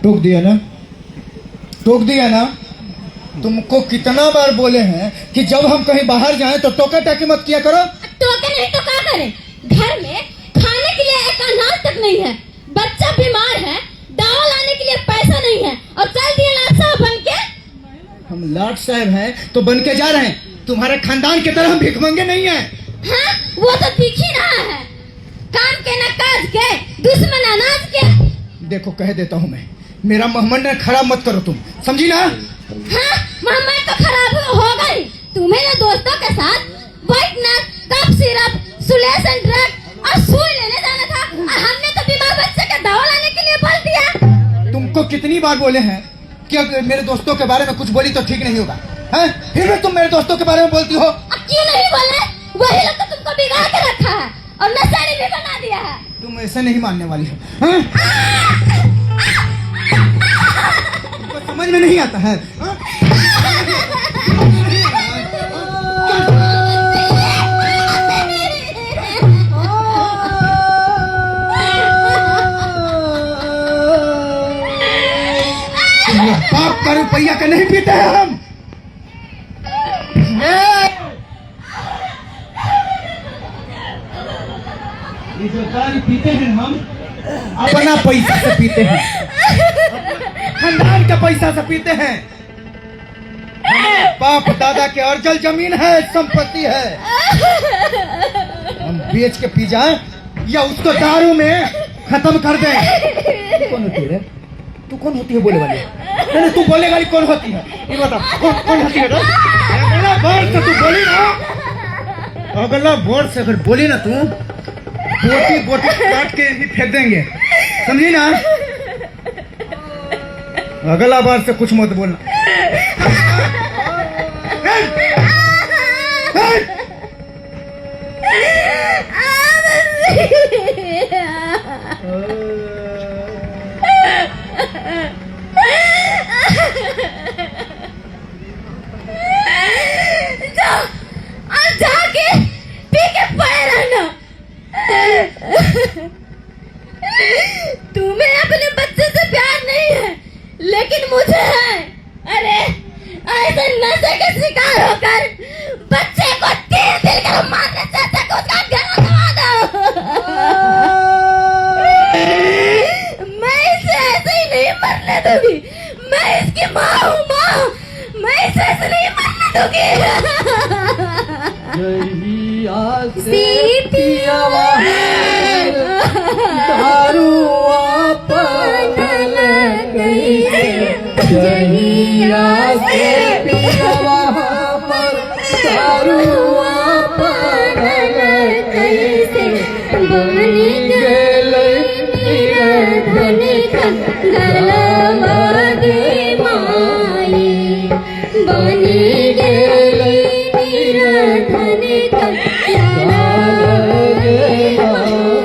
टोक दिया ना, टोक दिया ना। तुमको कितना बार बोले हैं कि जब हम कहीं बाहर जाएं तो टोका टाकी मत किया करो। टोके नहीं तो क्या करें? घर में खाने के लिए एक अनाज तक नहीं है, बच्चा बीमार है, दवा लाने के लिए पैसा नहीं है और चल दिए लाट साहब बन के। हम लाट साहब हैं तो बन के जा रहे हैं, तुम्हारे खानदान की तरह हम भिखमंगे नहीं हैं। हाँ, वो तो दिख ही रहा है, काम के न काज के, दुश्मन अनाज के। देखो कह देता हूँ मैं, मेरा मोहम्मद खराब मत करो तुम, समझी ना? हाँ, मोहम्मद तो खराब होगा ही। तुम्हें ना दोस्तों के साथ व्हाइट नट, कफ सिरप, सुलेसन ड्रग और सुई लेने जाना था और हमने तो बीमार बच्चे का दवा लाने के लिए बोल दिया। तुमको कितनी बार बोले हैं कि अगर मेरे दोस्तों के बारे में कुछ बोली तो ठीक नहीं होगा, हैं? फिर भी तुम मेरे दोस्तों के बारे में बोलती हो। अब क्यों नहीं बोले? वही लोग तो तुमको बिगाड़ के रखा है और नशेड़ी भी बना दिया है। तुम ऐसे नहीं मानने वाली हो, हैं? तुमको समझ में नहीं आता है, हाँ? बाप का रुपया का नहीं पीते हैं हम। ये जो दारू पीते हैं हम अपना पैसा से पीते हैं, खानदान का पैसा से पीते हैं। बाप दादा के अर्जल जमीन है, संपत्ति है, हम बेच के पी जाए या उसको दारू में खत्म कर दें। तू कौन होती है? तू कौन होती है बोले वाली? नहीं, तू बोले वाली कौन होती है ये बता, कौन होती है? अगला बार से तू बोली ना, अगला बार से अगर बोली ना तू बोटी बोटी काट के ही फेंक देंगे, समझी ना? अगला बार से कुछ मत बोलना। जाके पी के पड़े रहना। तुम्हें अपने बच्चे से प्यार नहीं है लेकिन मुझे है। अरे ऐसे नशे के शिकार होकर बच्चे को तीर दिल कर मारने चाहता को उसका गला दबा दो। मैं इसे ऐसे ही नहीं मरने दूंगी, मैं इसकी माँ हूँ, माँ, मैं इसे ऐसे नहीं मरने दूंगी। दारुआ पागल गई जहिया से पियवा पर दारुआ पागल कैसे बन गए धन का गलवा गे माई बन गए धन का गलवा गे माई।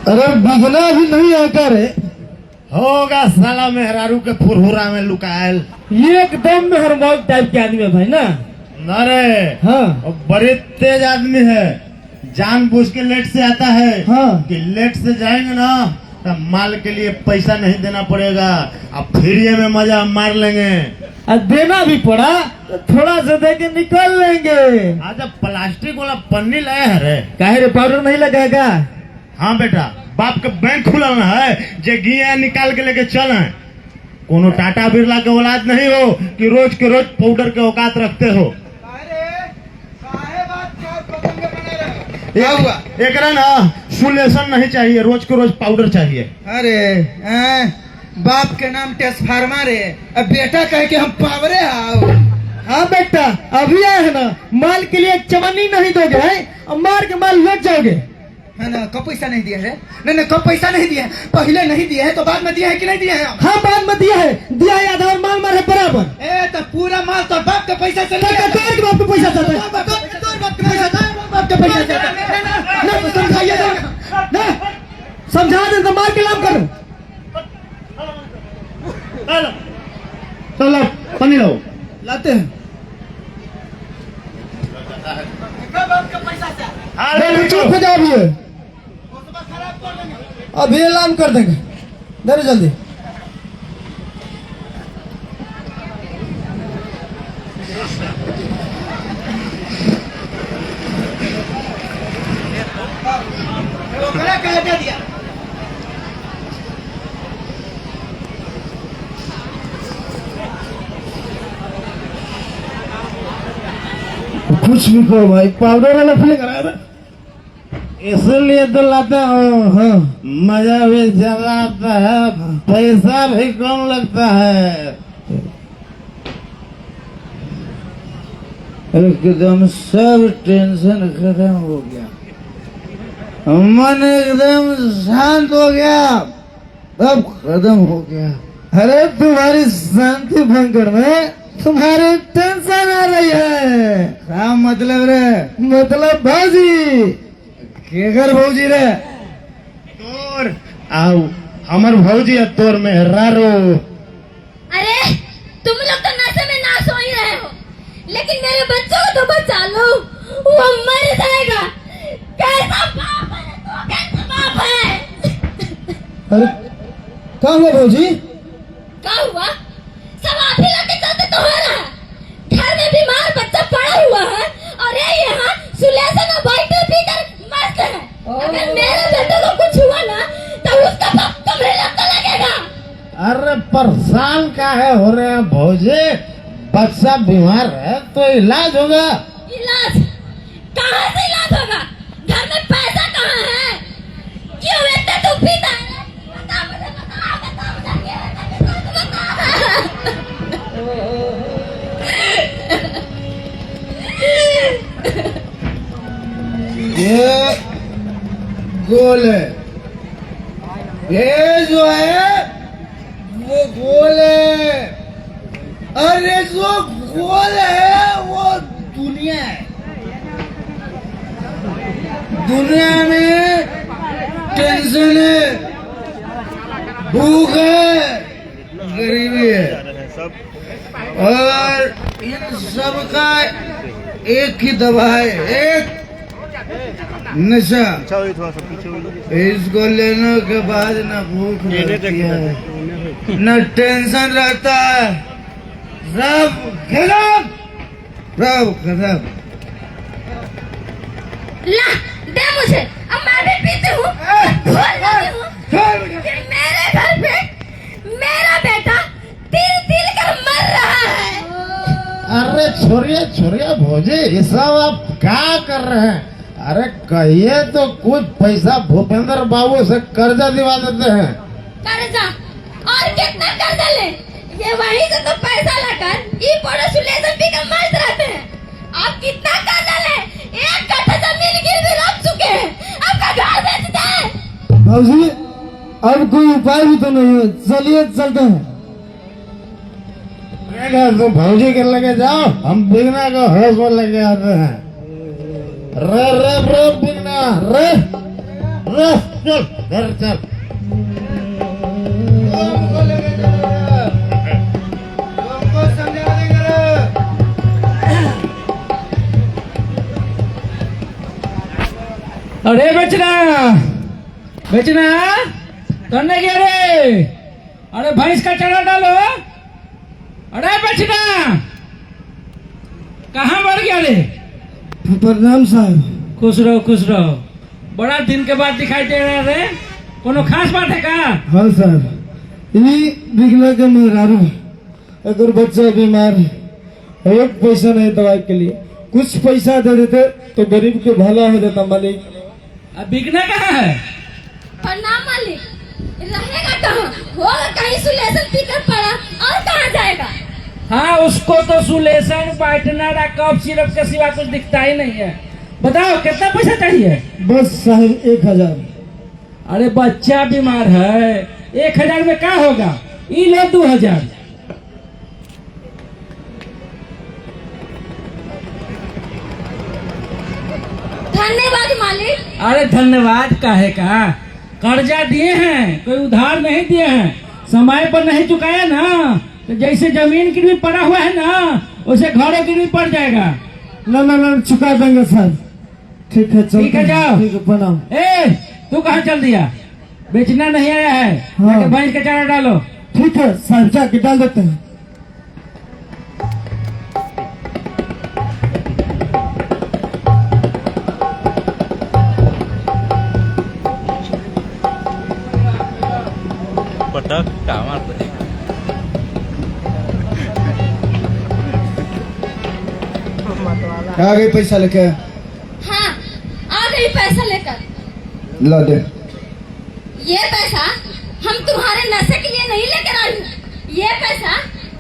अरे बिगना भी नहीं आकर है। होगा साला मेहरारू के फुरहुरा में लुकायल। ये एकदम मेहरमौज टाइप के आदमी है भाई ना। अरे हाँ वो बड़े तेज आदमी है, जानबूझ के लेट से आता है। हाँ। कि लेट से जाएंगे ना तो माल के लिए पैसा नहीं देना पड़ेगा, अब फ्री में मजा मार लेंगे। और देना भी पड़ा तो थोड़ा सा दे के निकल लेंगे। आज अब प्लास्टिक वाला पन्नी लाया है रे। काहे रे पाउडर नहीं लगाएगा? हाँ बेटा, बाप का बैंक खुला ना है, जे गिया निकाल के लेके चल है। कोनो टाटा बिरला के औलाद नहीं हो कि रोज के रोज पाउडर के औकात रखते हो। क्या हुआ? एक ना सुलेशन नहीं चाहिए, रोज के रोज पाउडर चाहिए। अरे बाप के नाम ट्रांसफार्मर है, अब बेटा कहे कि हम पावरे आओ। हाँ बेटा, अभी आए है ना, माल के लिए चवन्नी नहीं दोगे है, और मार के माल लग जाओगे। है ना, कब पैसा नहीं दिया है? नहीं कब पैसा नहीं दिया है? पहले नहीं दिया है तो बाद में दिया है कि नहीं दिया है? हाँ बाद में दिया है आधा और माल मारे बराबर। ए तो पूरा माल तो बाप के पैसा से तो बाप को पैसा देता है। बाप के पैसा था, बाप के पैसा देता है। ना तो समझाइए ना, समझा दे तो मार के लाभ करो। चलो पानी लो। लाते हैं। चुप हो जाओ अभी ऐलान कर देंगे, जरा जल्दी। कुछ भी कहो भाई, पाउडर वाला फिल्म करा था इसलिए तो लाता हूँ। हाँ मजा भी ज्यादा आता है, पैसा भी कम लगता है। एकदम सब टेंशन खत्म हो गया, मन एकदम शांत हो गया, सब खत्म हो गया। अरे तुम्हारी शांति भंग में तुम्हारे टेंशन आ रही है। क्या मतलब रे? मतलब भौजी के घर भौजी रे? तोर आओ हमर भौजी है, तोर में रारो। अरे तुम लोग तो नशे में नाश हो ही रहे हो, लेकिन मेरे बच्चों को तो बचा लो, वो मर जाएगा। कैसा बाप है तो, कैसा बाप है? अरे क्या हुआ भौजी? क्या हुआ? सब आप ही लोग के चलते तो हो रहा है। घर में बीमार बच्चा पड़ा हुआ है और ये यहाँ सुलेशन और बाइटर पीकर मस्त है। अगर मेरे बेटे को कुछ हुआ ना तो उसका बाप कमरे लगता लगेगा। अरे परेशान का है हो रहे हैं भौजी, बच्चा बीमार है तो इलाज होगा। इलाज कहाँ से इलाज होगा? घर में पैसा कहाँ है? क्यों इतना तू पीता है? बता मुझे, बता ये गोल है, ये जो है वो गोल है। अरे जो गोल है वो दुनिया है। दुनिया में टेंशन है, भूख है, गरीबी है, और इन सब का एक ही दवा है, एक नशा। इसको लेने के बाद न भूख लगती है, न टेंशन रहता है, सब खत्म, सब खत्म। ला दे मुझे, अब मैं भी पीती हूँ, भूल जाती हूँ कि मेरे घर पे मेरा बेटा तिल तिल कर मर रहा है। अरे छोड़िए भौजी, ये सब आप क्या कर रहे हैं? अरे कहिए तो कुछ पैसा भूपेंद्र बाबू से कर्जा दिवा देते हैं। कर्जा? और कितना कर्जा ले? ये वहीं से तो पैसा लाकर ई पड़ोसुलेशन पी कर मस्त रहते हैं। आप कितना कर्जा ले? 1 कट्ठा जमीन गिरवी रख चुके हैं, आपका घर बेच दे। भौजी अब कोई उपाय भी तो नहीं है, चलिए चलते हैं। तो भौजी के लेके जाओ, हम बिगना को होश में लेके आते हैं। रे बिगना रे अरे चल घर चल। हमको समझा देंगे। अरे बेचना बेचना करने गया रे। अरे भैंस का चारा डालो। अरे बेचना कहाँ बढ़ गया रे? प्रणाम साहब। खुश रहो। बड़ा दिन के बाद दिखाई दे रहा रे। कोनो खास बात है का? हाँ साहब, ये बिगला के मेहरारू अगर बच्चा बीमार है, एक पैसा नहीं दवाई के लिए, कुछ पैसा दे देते तो गरीब के भला हो जाता मालिक। अब बिकना कहाँ है? प्रणाम मालिक। रहेगा कहाँ? होगा कहीं सुलेशन पीकर पड़ा और कहाँ जाएगा? हाँ, उसको तो सुलेशन पार्टनर कफ सिरप के सिवा कुछ दिखता ही नहीं है। बताओ कितना पैसा चाहिए? बस साहब 1000। अरे बच्चा बीमार है, 1000 में क्या होगा? ये लो 2000। धन्यवाद मालिक। अरे धन्यवाद काहे का? कर्जा दिए हैं, कोई उधार नहीं दिए हैं। समय पर नहीं चुकाया ना तो जैसे जमीन गिरवी पड़ा हुआ है ना, वैसे घरों गिरवी पड़ जाएगा। ना चुका देंगे साहब। ठीक है चल। ठीक है जाओ। ठीक है प्रणाम। ए तू कहाँ चल दिया? बेचना नहीं आया है? हाँ। जाके भैंस का चारा डालो। ठीक है साहब, जाके डाल देते हैं। पटक का मारते आ गई पैसा लेके। हाँ, आ गई पैसा लेकर। ला दे। ये पैसा हम तुम्हारे नशे के लिए नहीं लेकर आई हूँ। ये पैसा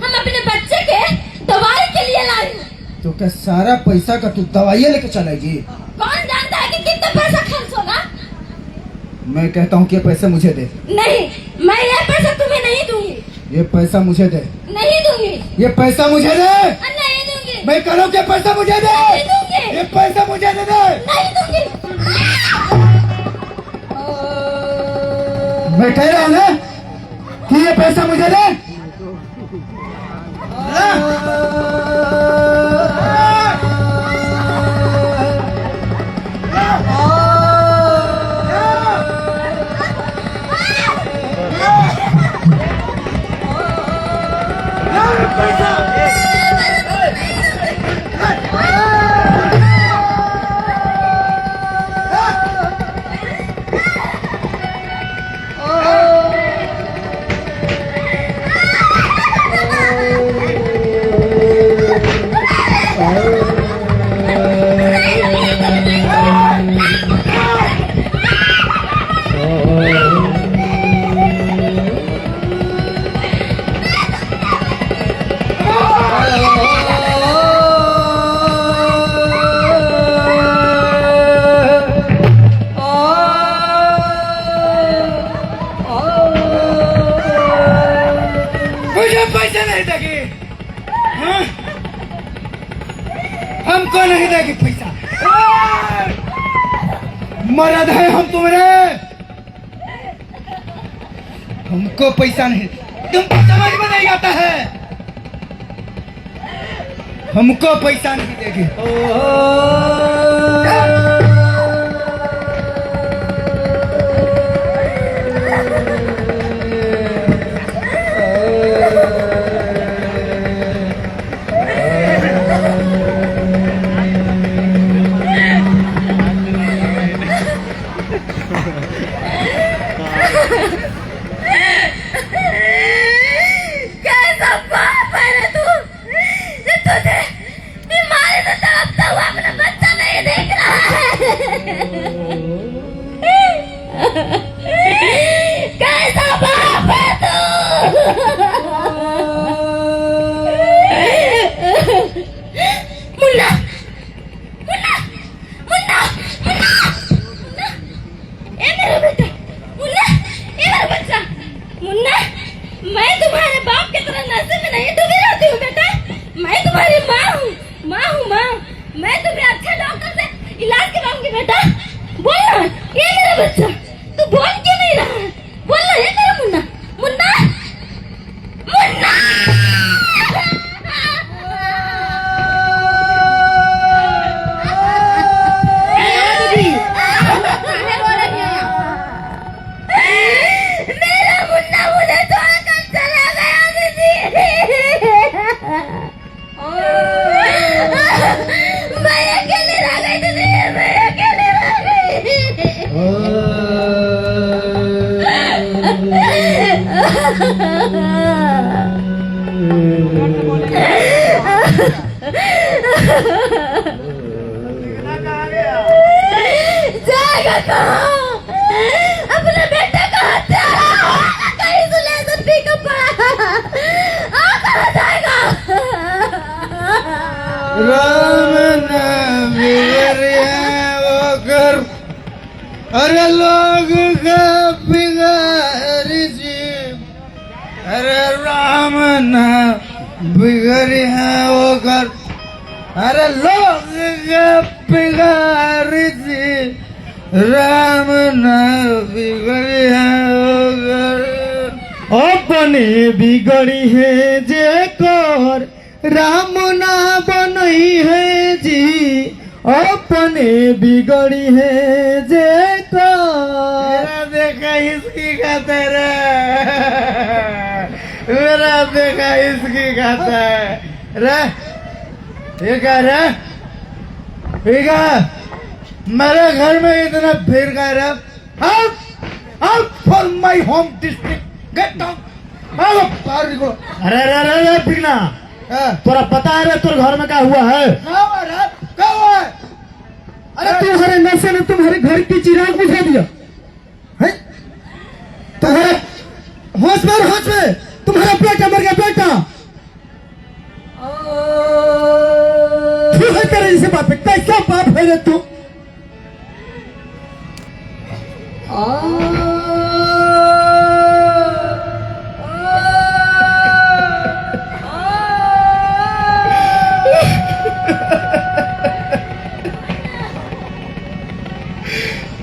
हम अपने बच्चे के दवाई के लिए लाई हूँ। तो क्या सारा पैसा का तू दवाइयाँ लेके चलेगी? कौन जानता है कि कितना पैसा खर्च होगा? मैं कहता हूँ कि ये पैसे मुझे दे। नहीं, मैं ये पैसा तुम्हें नहीं दूंगी। ये पैसा मुझे दे। नहीं दूंगी। ये पैसा मुझे दे। नहीं दूंगी। मैं कह रहा हूँ कि पैसा मुझे दे। नहीं दूंगी। ये पैसा मुझे दे दे। नहीं दूंगी। मैं कह रहा हूँ ना कि ये पैसा मुझे दे। पैसे नहीं देगी। हाँ? हमको नहीं देगी पैसा। मर्द है हम तुम्हारे। हमको पैसा नहीं, तुमको समझ में नहीं आता है। हमको पैसा नहीं देगी। कैसा बाप है रे तू? तुझे बीमारी से तड़पता हुआ अपना बच्चा नहीं देख रहा है? कैसा बाप है तू? मुन्ना, मुन्ना, मुन्ना, मुन्ना, ए मेरा बेटा, मुन्ना, ए मेरा बच्चा, मुन्ना, मैं तुम्हारे बाप की तरह नशे में नहीं डूबी रहती हूँ बेटा। मैं तुम्हारी माँ हूँ, माँ हूँ माँ। मैं तुम्हें अच्छे डॉक्टर से इलाज कराऊंगी बेटा। बोल ना, ये मेरा बच्चा। बोल क्यों नहीं रहा है? बोल ना, ये तेरा मुन्ना, मुन्ना, मुन्ना। मेरा मुन्ना मुझे छोड़कर चला गया दीदी। मैं अकेली रह गई दीदी, मैं अकेली रह जाएगा कहाँ? अपने बेटे का हत्यारा होगा, कहीं सुलेसन पी के पड़ा। कहाँ जाएगा? राम नाम बिगड़िया वो कर, अरे लोग का बिगाड़ी जी, अरे राम नाम बिगड़िया वो कर, अरे लोग का बिगाड़ी जी, राम नाम बिगड़िया वो कर। अपने बिगड़ी है जे कर, राम ना बनई है जी, अपने बिगड़ी है जे मेरा देखा इसकी खाता रे, मेरा देखा इसकी खाता है रे, ठीक है रे, ठीक है। मेरे घर में इतना भीड़ का रे, out from my home district, get down, अरे अरे अरे पिगना, तोरा पता है रे तोर घर में क्या हुआ है? क्या हुआ है? अरे तुम्हारे नशे ने तुम्हारे घर की चिराग बुझा दिया है। तुम्हारे होश में तुम्हारा बेटा मर गया, बेटा तू है तेरे जैसे बाप है, कैसा बाप है रे तू?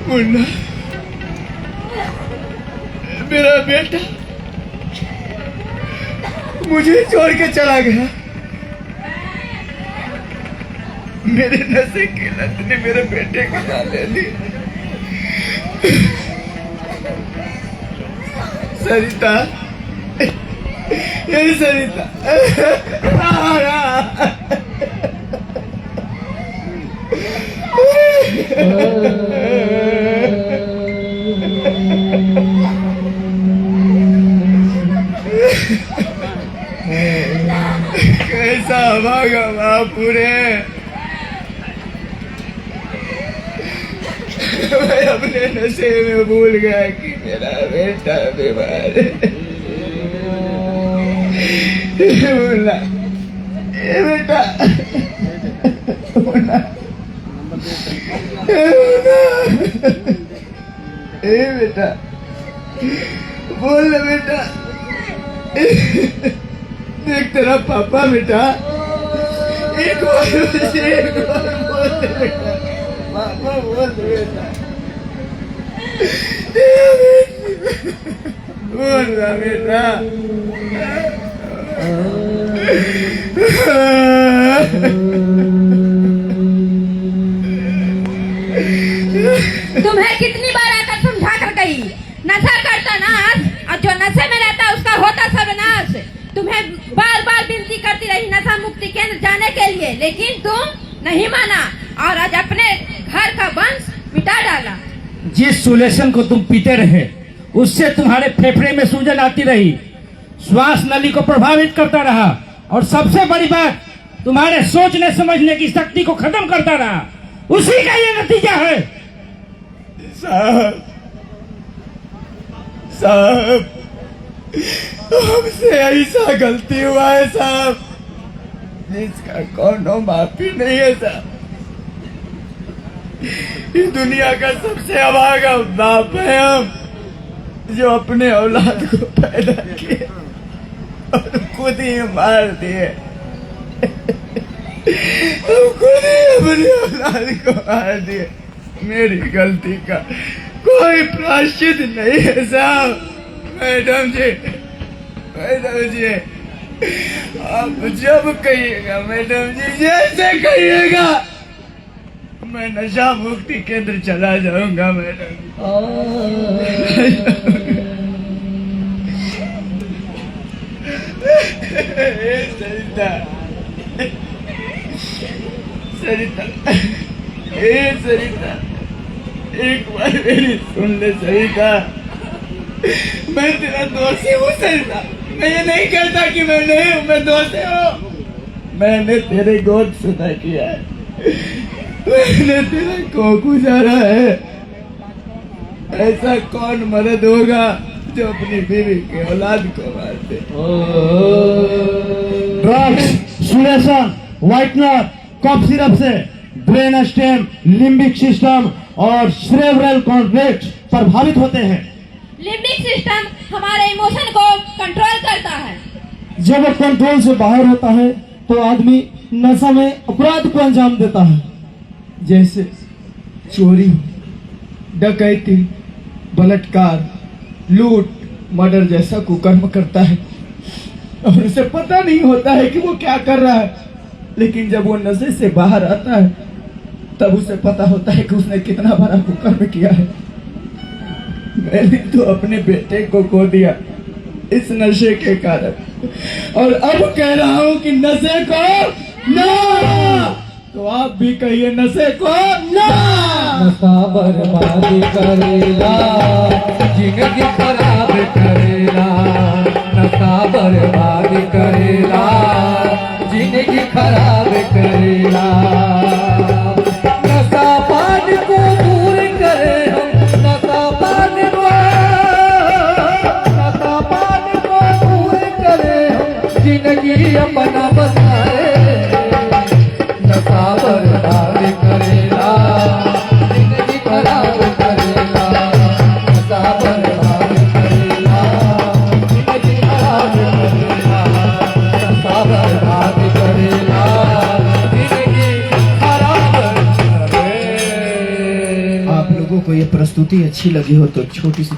मुन्ना, मेरा बेटा मुझे छोड़ के चला गया। मेरे नशे की लत ने मेरे बेटे को जान ले ली। सरिता, ये सरिता, कैसा भागा बापूरे, मैं अपने नशे में भूल गया कि मेरा बेटा बीमार है। बोला ये बेटा, बोला ए बेटा, बोल बेटा, देख तेरा पापा बेटा, एक बार बोल दे बेटा, पापा बोल दे बेटा, बोल रहा बेटा। तुम्हें कितनी बार आकर समझा कर गई, नशा करता नाश, और जो नशे में रहता उसका होता सर्वनाश। तुम्हें बार बार विनती करती रही नशा मुक्ति केंद्र जाने के लिए, लेकिन तुम नहीं माना और आज अपने घर का वंश मिटा डाला। जिस सुलेशन को तुम पीते रहे उससे तुम्हारे फेफड़े में सूजन आती रही, श्वास नली को प्रभावित करता रहा, और सबसे बड़ी बात तुम्हारे सोचने समझने की शक्ति को खत्म करता रहा। उसी का ये नतीजा है। साहब, हमसे ऐसा गलती हुआ है साहब, जिसका कोनो माफी नहीं है साहब। ये दुनिया का सबसे अभागा बाप है हम, जो अपने औलाद को पैदा किए और खुद ही मार दिए। हम खुद ही अपनी औलाद को मार दिए। मेरी गलती का कोई प्रायश्चित नहीं है साहब। मैडम जी, मैडम जी, आप जब कहिएगा मैडम जी, जैसे कहिएगा, मैं नशा मुक्ति केंद्र चला जाऊंगा मैडम। सरिता, सरिता, सरिता, एक बार मेरी सुन ले सरिता, मैं तेरा दोषी हूँ सरिता। मैं ये नहीं कहता कि मैं नहीं हूँ, मैं दोषी हूँ। मैंने तेरे गोद सुना किया है, मैंने तेरा कोख गुजारा है। ऐसा कौन मर्द होगा जो अपनी बीवी के औलाद को मार दे। Drugs, solution, whitener, cough syrup से ब्रेन स्टेम, लिम्बिक सिस्टम और सेरेब्रल कॉर्टेक्स प्रभावित होते हैं। लिम्बिक सिस्टम हमारे इमोशन को कंट्रोल करता है। जब वो कंट्रोल से बाहर होता है तो आदमी नशा में अपराध को अंजाम देता है, जैसे चोरी, डकैती, बलात्कार, लूट, मर्डर जैसा कुकर्म करता है और उसे पता नहीं होता है कि वो क्या कर रहा है। लेकिन जब वो नशे से बाहर आता है तब उसे पता होता है कि उसने कितना बड़ा कुकर्म किया है। मैंने तो अपने बेटे को खो दिया इस नशे के कारण, और अब कह रहा हूँ कि नशे को ना। तो आप भी कहिए नशे को ना। नशा बर्बादी करेला, जिंदगी खराब करेला। नशा बर्बादी करेला, जिंदगी खराब करेला। नशा पान को दूर करे हम, नशा पान को, नशा पान को दूर करे हम, जिंदगी अपना बनाए। नशा बर्बाद करेला, जिंदगी खराब करेला। नशा बर्बाद करेला, जिंदगी खराब करेला। नशा बर्बाद करेला, जिंदगी खराब करेला। आप लोगों को ये प्रस्तुति अच्छी लगी हो तो छोटी सी